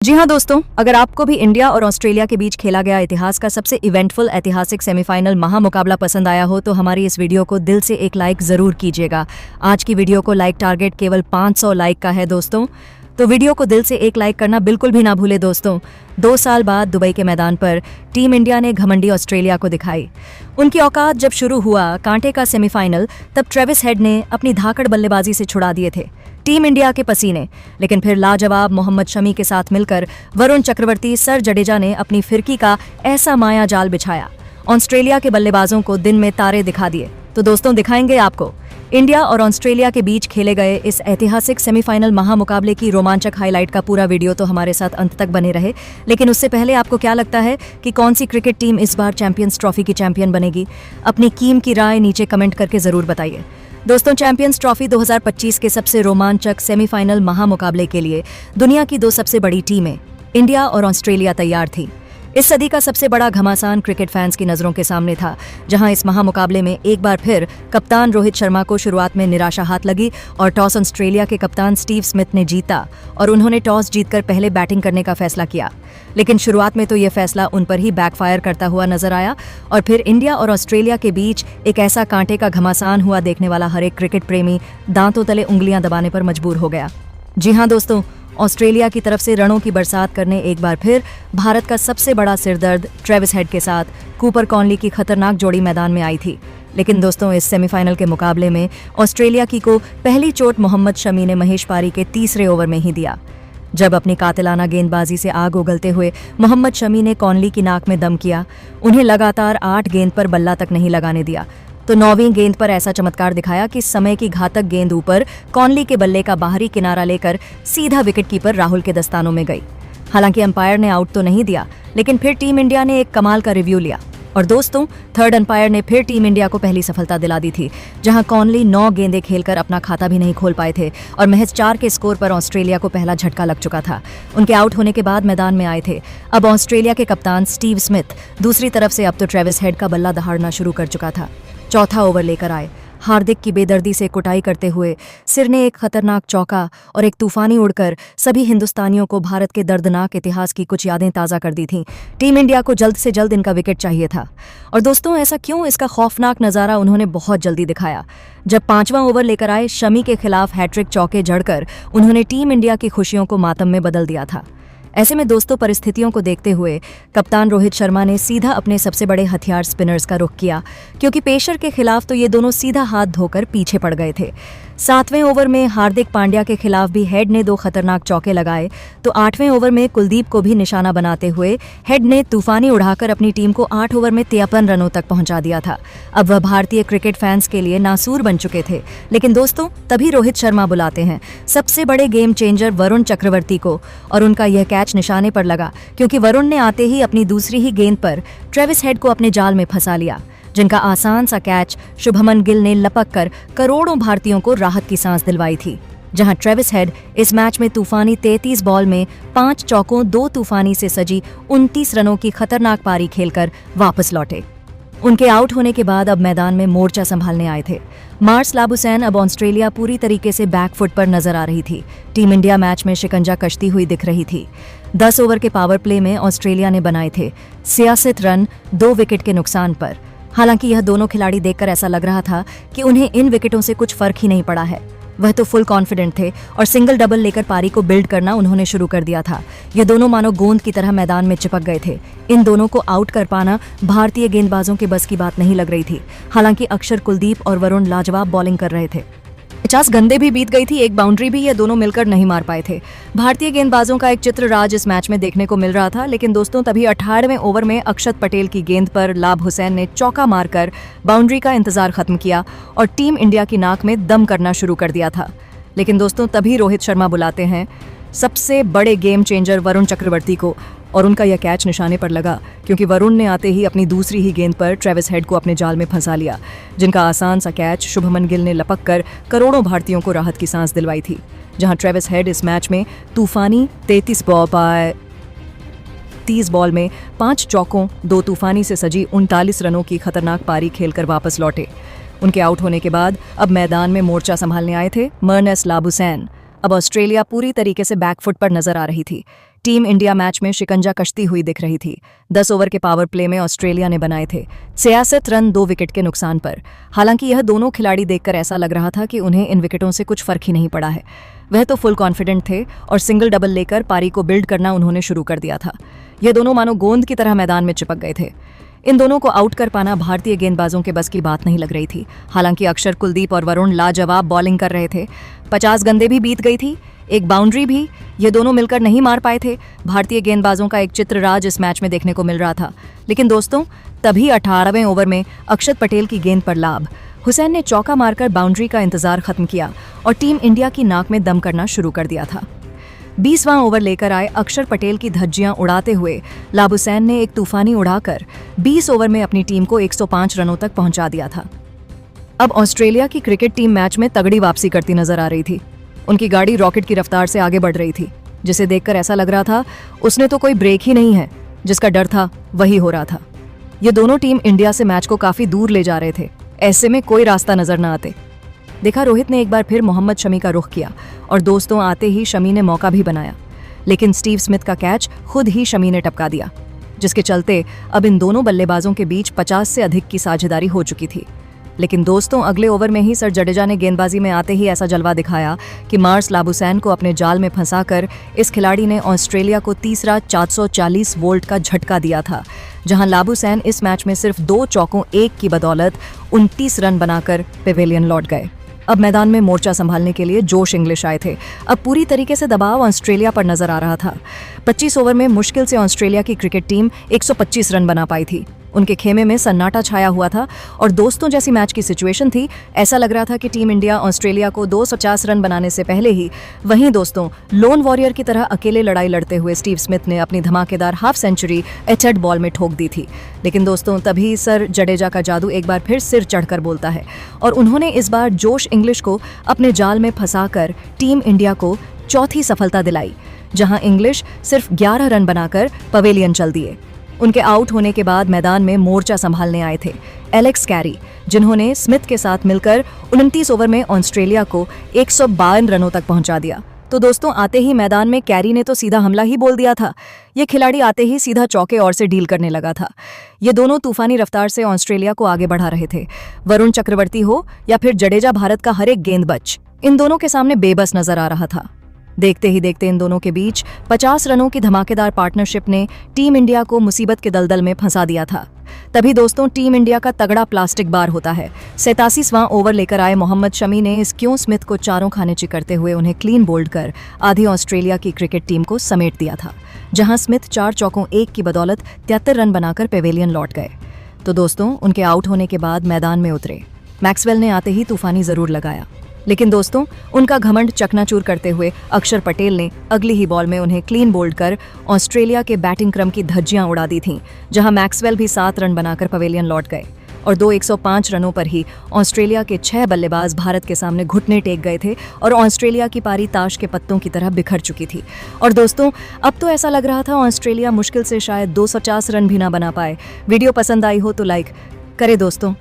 जी हाँ दोस्तों, अगर आपको भी इंडिया और ऑस्ट्रेलिया के बीच खेला गया इतिहास का सबसे इवेंटफुल ऐतिहासिक सेमीफाइनल महामुकाबला पसंद आया हो तो हमारी इस वीडियो को दिल से एक लाइक जरूर कीजिएगा। आज की वीडियो को लाइक टारगेट केवल 500 लाइक का है दोस्तों, तो वीडियो को दिल से एक लाइक करना बिल्कुल भी ना भूले दोस्तों। 2 साल बाद दुबई के मैदान पर टीम इंडिया ने घमंडी ऑस्ट्रेलिया को दिखाई। उनकी औकात जब शुरू हुआ कांटे का सेमीफाइनल, तब ट्रेविस हेड ने अपनी धाकड़ बल्लेबाजी से छुड़ा दिए थे टीम इंडिया के पसीने, लेकिन फिर लाजवाब मोहम्मद शमी के साथ मिलकर वरुण चक्रवर्ती, सर जडेजा ने अपनी फिरकी का ऐसा माया जाल बिछाया, ऑस्ट्रेलिया के बल्लेबाजों को दिन में तारे दिखा दिए। तो दोस्तों दिखाएंगे आपको इंडिया और ऑस्ट्रेलिया के बीच खेले गए इस ऐतिहासिक सेमीफाइनल महामुकाबले की रोमांचक हाईलाइट का पूरा वीडियो, तो हमारे साथ अंत तक बने रहे। लेकिन उससे पहले आपको क्या लगता है कि कौन सी क्रिकेट टीम इस बार चैंपियंस ट्रॉफी की चैंपियन बनेगी? अपनी कीम की राय नीचे कमेंट करके जरूर बताइए। दोस्तों, चैंपियंस ट्रॉफी 2025 के सबसे रोमांचक सेमीफाइनल महामुकाबले के लिए दुनिया की 2 सबसे बड़ी टीमें इंडिया और ऑस्ट्रेलिया तैयार थी। इस सदी का सबसे बड़ा घमासान क्रिकेट फैंस की नजरों के सामने था, जहां इस महामुकाबले में एक बार फिर कप्तान रोहित शर्मा को शुरुआत में निराशा हाथ लगी और टॉस ऑस्ट्रेलिया के कप्तान स्टीव स्मिथ ने जीता और उन्होंने टॉस जीतकर पहले बैटिंग करने का फैसला किया। लेकिन शुरुआत में तो यह फैसला उन पर ही बैकफायर करता हुआ नजर आया और फिर इंडिया और ऑस्ट्रेलिया के बीच एक ऐसा कांटे का घमासान हुआ, देखने वाला हर एक क्रिकेट प्रेमी दांतों तले उंगलियां दबाने पर मजबूर हो गया। जी हाँ दोस्तों, ऑस्ट्रेलिया की तरफ से रणों की बरसात करने एक बार फिर भारत का सबसे बड़ा सिरदर्द ट्रेविस हेड के साथ कूपर कॉनली की खतरनाक जोड़ी मैदान में आई थी। लेकिन दोस्तों, इस सेमीफाइनल के मुकाबले में ऑस्ट्रेलिया की को पहली चोट मोहम्मद शमी ने महेश पारी के तीसरे ओवर में ही दिया। जब अपनी कातिलाना गेंदबाजी से आग उगलते हुए मोहम्मद शमी ने कॉनली की नाक में दम किया, उन्हें लगातार 8 गेंद पर बल्ला तक नहीं लगाने दिया, तो 9वीं गेंद पर ऐसा चमत्कार दिखाया कि समय की घातक गेंद ऊपर कॉनली के बल्ले का बाहरी किनारा लेकर सीधा विकेटकीपर राहुल के दस्तानों में गई। हालांकि अंपायर ने आउट तो नहीं दिया, लेकिन फिर टीम इंडिया ने एक कमाल का रिव्यू लिया और दोस्तों, थर्ड अंपायर ने फिर टीम इंडिया को पहली सफलता दिला दी थी, जहां कॉनली 9 गेंदें खेलकर अपना खाता भी नहीं खोल पाए थे और महज 4 के स्कोर पर ऑस्ट्रेलिया को पहला झटका लग चुका था। उनके आउट होने के बाद मैदान में आए थे अब ऑस्ट्रेलिया के कप्तान स्टीव स्मिथ। दूसरी तरफ से अब तो ट्रेविस हेड का बल्ला दहाड़ना शुरू कर चुका था। चौथा ओवर लेकर आए, हार्दिक की बेदर्दी से कुटाई करते हुए सिर ने एक खतरनाक चौका और एक तूफानी उड़कर सभी हिंदुस्तानियों को भारत के दर्दनाक इतिहास की कुछ यादें ताज़ा कर दी थीं। टीम इंडिया को जल्द से जल्द इनका विकेट चाहिए था और दोस्तों ऐसा क्यों, इसका खौफनाक नज़ारा उन्होंने बहुत जल्दी दिखाया। जब 5वां ओवर लेकर आए, शमी के खिलाफ हैट्रिक चौके जड़कर उन्होंने टीम इंडिया की खुशियों को मातम में बदल दिया था। ऐसे में दोस्तों, परिस्थितियों को देखते हुए कप्तान रोहित शर्मा ने सीधा अपने सबसे बड़े हथियार स्पिनर्स का रुख किया, क्योंकि पेशर के खिलाफ तो ये दोनों सीधा हाथ धोकर पीछे पड़ गए थे। 7वें ओवर में हार्दिक पांड्या के खिलाफ भी हेड ने 2 खतरनाक चौके लगाए, तो 8वें ओवर में कुलदीप को भी निशाना बनाते हुए हेड ने तूफानी उड़ाकर अपनी टीम को 8 ओवर में 53 रनों तक पहुंचा दिया था। अब वह भारतीय क्रिकेट फैंस के लिए नासूर बन चुके थे। लेकिन दोस्तों, तभी रोहित शर्मा बुलाते हैं सबसे बड़े गेम चेंजर वरुण चक्रवर्ती को, और उनका यह कैच निशाने पर लगा, क्योंकि वरुण ने आते ही अपनी दूसरी ही गेंद पर ट्रेविस हेड को अपने जाल में फंसा लिया, जिनका आसान सा कैच शुभमन गिल ने लपक कर करोड़ों भारतीयों को राहत की सांस दिलवाई थी। जहां ट्रेविस हेड इस मैच में तूफानी 33 बॉल में 5 चौकों 2 तूफानी से सजी 29 रनों की खतरनाक पारी खेलकर वापस लौटे। उनके आउट होने के बाद अब मैदान में मोर्चा संभालने आए थे मार्स लाबुसैन। अब ऑस्ट्रेलिया पूरी तरीके से बैकफुट पर नजर आ रही थी। टीम इंडिया मैच में शिकंजा कसती हुई दिख रही थी। 10 ओवर के पावर प्ले में ऑस्ट्रेलिया ने बनाए थे 66 रन 2 विकेट के नुकसान पर। हालांकि यह दोनों खिलाड़ी देखकर ऐसा लग रहा था कि उन्हें इन विकेटों से कुछ फर्क ही नहीं पड़ा है। वह तो फुल कॉन्फिडेंट थे और सिंगल डबल लेकर पारी को बिल्ड करना उन्होंने शुरू कर दिया था। ये दोनों मानो गोंद की तरह मैदान में चिपक गए थे। इन दोनों को आउट कर पाना भारतीय गेंदबाजों के बस की बात नहीं लग रही थी। हालांकि अक्षर, कुलदीप और वरुण लाजवाब बॉलिंग कर रहे थे। 50 गेंदें भी बीत गई थी, एक बाउंड्री भी ये दोनों मिलकर नहीं मार पाए थे। भारतीय गेंदबाजों का एक चित्र राज इस मैच में देखने को मिल रहा था। लेकिन दोस्तों, तभी 18वें ओवर में अक्षत पटेल की गेंद पर लाभ हुसैन ने चौका मारकर बाउंड्री का इंतजार खत्म किया और टीम इंडिया की नाक में दम करना शुरू कर दिया था। लेकिन दोस्तों, तभी रोहित शर्मा बुलाते हैं सबसे बड़े गेम चेंजर वरुण चक्रवर्ती को, और उनका यह कैच निशाने पर लगा, क्योंकि वरुण ने आते ही अपनी दूसरी ही गेंद पर ट्रेविस हेड को अपने जाल में फंसा लिया, जिनका आसान सा कैच शुभमन गिल ने लपक कर करोड़ों भारतीयों को राहत की सांस दिलवाई थी। जहां ट्रेविस हेड इस मैच में तूफानी 30 बॉल में 5 चौकों 2 तूफानी से सजी 39 रनों की खतरनाक पारी खेलकर वापस लौटे। उनके आउट होने के बाद अब मैदान में मोर्चा संभालने आए थे मार्स लाबुसैन। अब ऑस्ट्रेलिया पूरी तरीके से बैकफुट पर नजर आ रही थी। टीम इंडिया मैच में शिकंजा कश्ती हुई दिख रही थी। 10 ओवर के पावर प्ले में ऑस्ट्रेलिया ने बनाए थे 66 रन 2 विकेट के नुकसान पर। हालांकि यह दोनों खिलाड़ी देखकर ऐसा लग रहा था कि उन्हें इन विकेटों से कुछ फर्क ही नहीं पड़ा है। वह तो फुल कॉन्फिडेंट थे और सिंगल डबल लेकर पारी को बिल्ड करना उन्होंने शुरू कर दिया था। ये दोनों मानो गोंद की तरह मैदान में चिपक गए थे। इन दोनों को आउट कर पाना भारतीय गेंदबाजों के बस की बात नहीं लग रही थी। हालांकि अक्षर, कुलदीप और वरुण लाजवाब बॉलिंग कर रहे थे। 50 गेंदें भी बीत गई थी, एक बाउंड्री भी ये दोनों मिलकर नहीं मार पाए थे। भारतीय गेंदबाजों का एक चित्रराज इस मैच में देखने को मिल रहा था। लेकिन दोस्तों, तभी 18वें ओवर में अक्षत पटेल की गेंद पर लाभ। हुसैन ने चौका मारकर बाउंड्री का इंतजार खत्म किया और टीम इंडिया की नाक में दम करना शुरू कर दिया था। 20वां ओवर लेकर आए अक्षर पटेल की धज्जियां उड़ाते हुए लाभ हुसैन ने एक तूफानी उड़ाकर 20 ओवर में अपनी टीम को 105 रनों तक पहुंचा दिया था। अब ऑस्ट्रेलिया की क्रिकेट टीम मैच में तगड़ी वापसी करती नजर आ रही थी। उनकी गाड़ी रॉकेट की रफ्तार से आगे बढ़ रही थी, जिसे देखकर ऐसा लग रहा था उसने तो कोई ब्रेक ही नहीं है। जिसका डर था वही हो रहा था। ये दोनों टीम इंडिया से मैच को काफी दूर ले जा रहे थे। ऐसे में कोई रास्ता नजर न आते। देखा, रोहित ने एक बार फिर मोहम्मद शमी का रुख किया और दोस्तों आते ही शमी ने मौका भी बनाया, लेकिन स्टीव स्मिथ का कैच खुद ही शमी ने टपका दिया, जिसके चलते अब इन दोनों बल्लेबाजों के बीच 50 से अधिक की साझेदारी हो चुकी थी। लेकिन दोस्तों, अगले ओवर में ही सर जडेजा ने गेंदबाजी में आते ही ऐसा जलवा दिखाया कि मार्स लाबुसैन को अपने जाल में फंसाकर इस खिलाड़ी ने ऑस्ट्रेलिया को तीसरा 440 वोल्ट का झटका दिया था, जहां लाबुसैन इस मैच में सिर्फ 2 चौकों 1 की बदौलत 29 रन बनाकर पेवेलियन लौट गए। अब मैदान में मोर्चा संभालने के लिए जोश इंग्लिश आए थे। अब पूरी तरीके से दबाव ऑस्ट्रेलिया पर नजर आ रहा था। 25 ओवर में मुश्किल से ऑस्ट्रेलिया की क्रिकेट टीम 125 रन बना पाई थी। उनके खेमे में सन्नाटा छाया हुआ था और दोस्तों, जैसी मैच की सिचुएशन थी, ऐसा लग रहा था कि टीम इंडिया ऑस्ट्रेलिया को 250 रन बनाने से पहले ही वहीं दोस्तों लोन वॉरियर की तरह अकेले लड़ाई लड़ते हुए स्टीव स्मिथ ने अपनी धमाकेदार हाफ सेंचुरी एचेड बॉल में ठोक दी थी। लेकिन दोस्तों, तभी सर जडेजा का जादू एक बार फिर सिर चढ़कर बोलता है और उन्होंने इस बार जोश इंग्लिश को अपने जाल में फंसाकर टीम इंडिया को चौथी सफलता दिलाई, जहां इंग्लिश सिर्फ 11 रन बनाकर पवेलियन चल दिए। उनके आउट होने के बाद मैदान में मोर्चा संभालने आए थे एलेक्स कैरी, जिन्होंने स्मिथ के साथ मिलकर 29 ओवर में ऑस्ट्रेलिया को 152 रनों तक पहुंचा दिया। तो दोस्तों, आते ही मैदान में कैरी ने तो सीधा हमला ही बोल दिया था। ये खिलाड़ी आते ही सीधा चौके और से डील करने लगा था। ये दोनों तूफानी रफ्तार से ऑस्ट्रेलिया को आगे बढ़ा रहे थे। वरुण चक्रवर्ती हो या फिर जडेजा, भारत का हर एक गेंदबाज इन दोनों के सामने बेबस नजर आ रहा था। देखते ही देखते इन दोनों के बीच 50 रनों की धमाकेदार पार्टनरशिप ने टीम इंडिया को मुसीबत के दलदल में फंसा दिया था। तभी दोस्तों, टीम इंडिया का तगड़ा प्लास्टिक बार होता है। 87वां ओवर लेकर आए मोहम्मद शमी ने इस क्यों स्मिथ को चारों खाने चिकरते हुए उन्हें क्लीन बोल्ड कर आधी ऑस्ट्रेलिया की क्रिकेट टीम को समेट दिया था, जहां स्मिथ 4 चौकों 1 की बदौलत 73 रन बनाकर पेवेलियन लौट गए। तो दोस्तों, उनके आउट होने के बाद मैदान में उतरे मैक्सवेल ने आते ही तूफानी जरूर लगाया, लेकिन दोस्तों, उनका घमंड चकनाचूर करते हुए अक्षर पटेल ने अगली ही बॉल में उन्हें क्लीन बोल्ड कर ऑस्ट्रेलिया के बैटिंग क्रम की धज्जियां उड़ा दी थीं, जहां मैक्सवेल भी 7 रन बनाकर पवेलियन लौट गए और 105 रनों पर ही ऑस्ट्रेलिया के 6 बल्लेबाज भारत के सामने घुटने टेक गए थे और ऑस्ट्रेलिया की पारी ताश के पत्तों की तरह बिखर चुकी थी। और दोस्तों, अब तो ऐसा लग रहा था ऑस्ट्रेलिया मुश्किल से शायद 250 रन भी ना बना पाए। वीडियो पसंद आई हो तो लाइक करे दोस्तों।